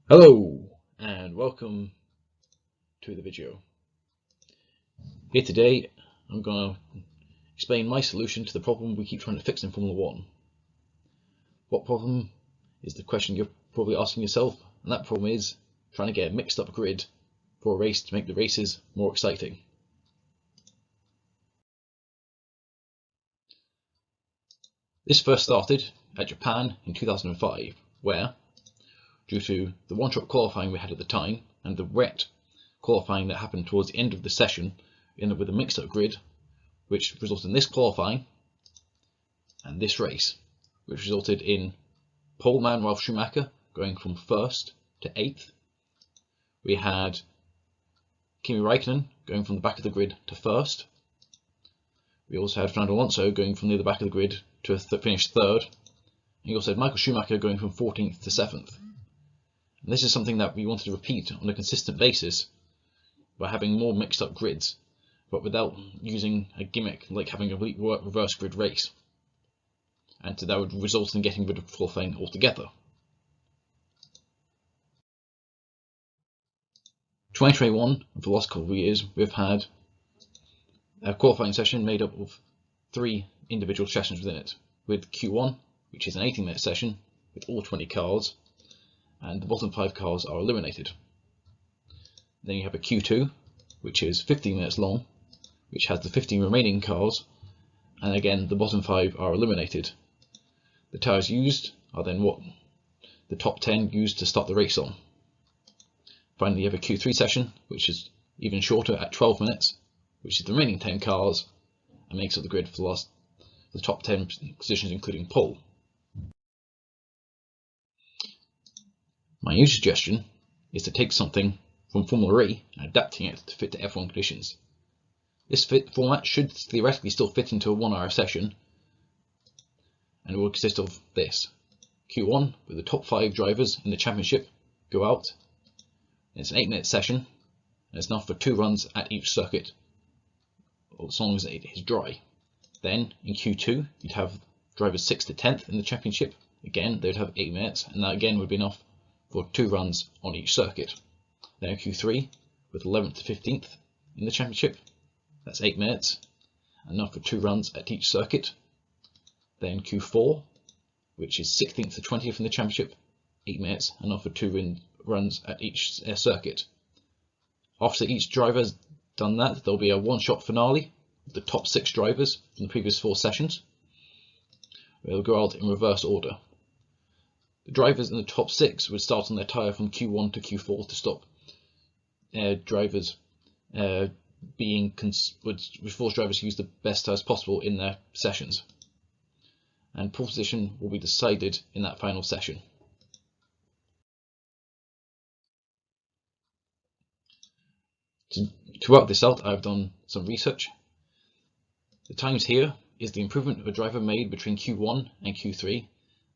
Hello and welcome to the video. Here today I'm going to explain my solution to the problem we keep trying to fix in Formula 1. What problem is the question you're probably asking yourself, and that problem is trying to get a mixed up grid for a race to make the races more exciting. This first started at Japan in 2005, where, due to the one-shot qualifying we had at the time and the wet qualifying that happened towards the end of the session, we ended up with a mixed-up grid, which resulted in this qualifying and this race, which resulted in pole man Ralf Schumacher going from 1st to 8th. We had Kimi Räikkönen going from the back of the grid to 1st. We also had Fernando Alonso going from near the back of the grid to finish 3rd. And you also had Michael Schumacher going from 14th to 7th. And this is something that we wanted to repeat on a consistent basis by having more mixed up grids, but without using a gimmick like having a complete reverse grid race. And that would result in getting rid of qualifying altogether. 2021, for the last couple of years, we've had a qualifying session made up of 3 individual sessions within it, with Q1, which is an 18-minute session with all 20 cars, and the bottom 5 cars are eliminated. Then you have a Q2, which is 15 minutes long, which has the 15 remaining cars, and again the bottom 5 are eliminated. The tyres used are then what the top 10 used to start the race on. Finally, you have a Q3 session, which is even shorter at 12 minutes, which is the remaining 10 cars, and makes up the grid for the top 10 positions, including pole. My new suggestion is to take something from Formula E and adapting it to fit to F1 conditions. This format should theoretically still fit into a 1-hour session, and it will consist of this. Q1, with the top 5 drivers in the championship go out. It's an 8-minute session, and it's enough for 2 runs at each circuit, as long as it is dry. Then in Q2, you'd have drivers 6th to 10th in the championship. Again, they would have 8 minutes, and that again would be enough for 2 runs on each circuit. Then Q3, with 11th to 15th in the championship, that's 8 minutes, enough for 2 runs at each circuit. Then Q4, which is 16th to 20th in the championship, 8 minutes, enough for 2 runs at each circuit. After each driver's done that, there'll be a one-shot finale with the top 6 drivers from the previous 4 sessions. They'll go out in reverse order. The drivers in the top 6 would start on their tyre from Q1 to Q4 to stop drivers would force drivers to use the best tyres possible in their sessions. And pole position will be decided in that final session. To work this out, I've done some research. The times here is the improvement a driver made between Q1 and Q3,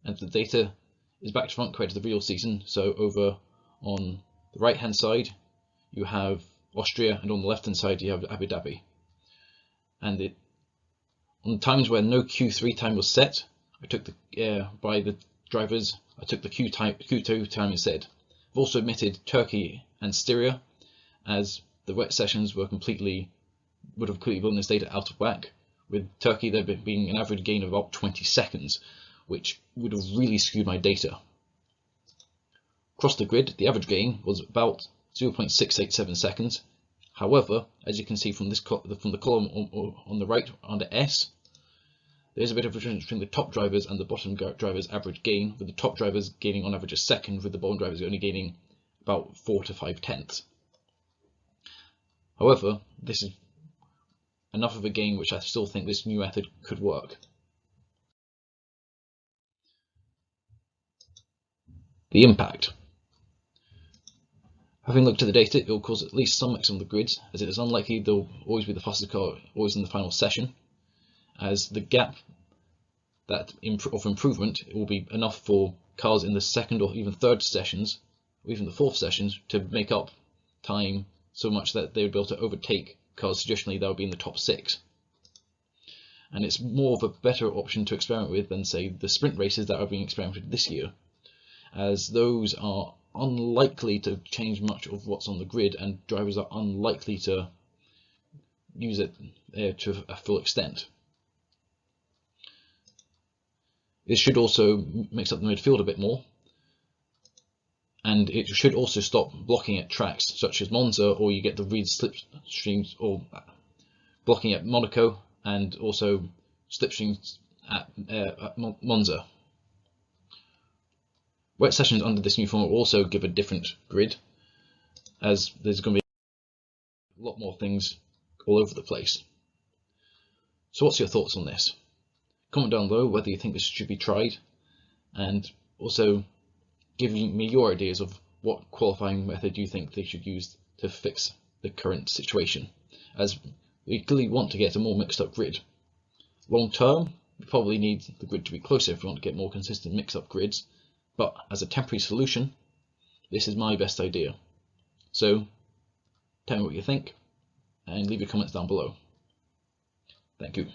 and the data is back to front compared to the real season. So over on the right hand side you have Austria, and on the left hand side you have Abu Dhabi. And on the times where no Q3 time was set, I took by the drivers, I took the Q2 time instead. I've also omitted Turkey and Styria, as the wet sessions would have completely blown this data out of whack. With Turkey there being an average gain of about 20 seconds, which would have really skewed my data. Across the grid, the average gain was about 0.687 seconds. However, as you can see from the column on the right under S, there is a bit of a difference between the top drivers and the bottom drivers' average gain, with the top drivers gaining on average a second, with the bottom drivers only gaining about 4 to 5 tenths. However, this is enough of a gain which I still think this new method could work. The impact. Having looked at the data, it will cause at least some mix on the grids, as it is unlikely there will always be the fastest car always in the final session, as the gap of improvement will be enough for cars in the 2nd or even 3rd sessions, or even the 4th sessions, to make up time so much that they would be able to overtake cars traditionally that would be in the top 6. And it's more of a better option to experiment with than, say, the sprint races that are being experimented this year, as those are unlikely to change much of what's on the grid, and drivers are unlikely to use it to a full extent. It should also mix up the midfield a bit more, and it should also stop blocking at tracks such as Monza, or you get the reed slipstreams, or blocking at Monaco, and also slipstreams at Monza. Wet sessions under this new format will also give a different grid, as there's going to be a lot more things all over the place. So what's your thoughts on this? Comment down below whether you think this should be tried, and also give me your ideas of what qualifying method you think they should use to fix the current situation, as we clearly want to get a more mixed up grid. Long term, we probably need the grid to be closer if we want to get more consistent mix up grids, but as a temporary solution, this is my best idea. So tell me what you think, and leave your comments down below. Thank you.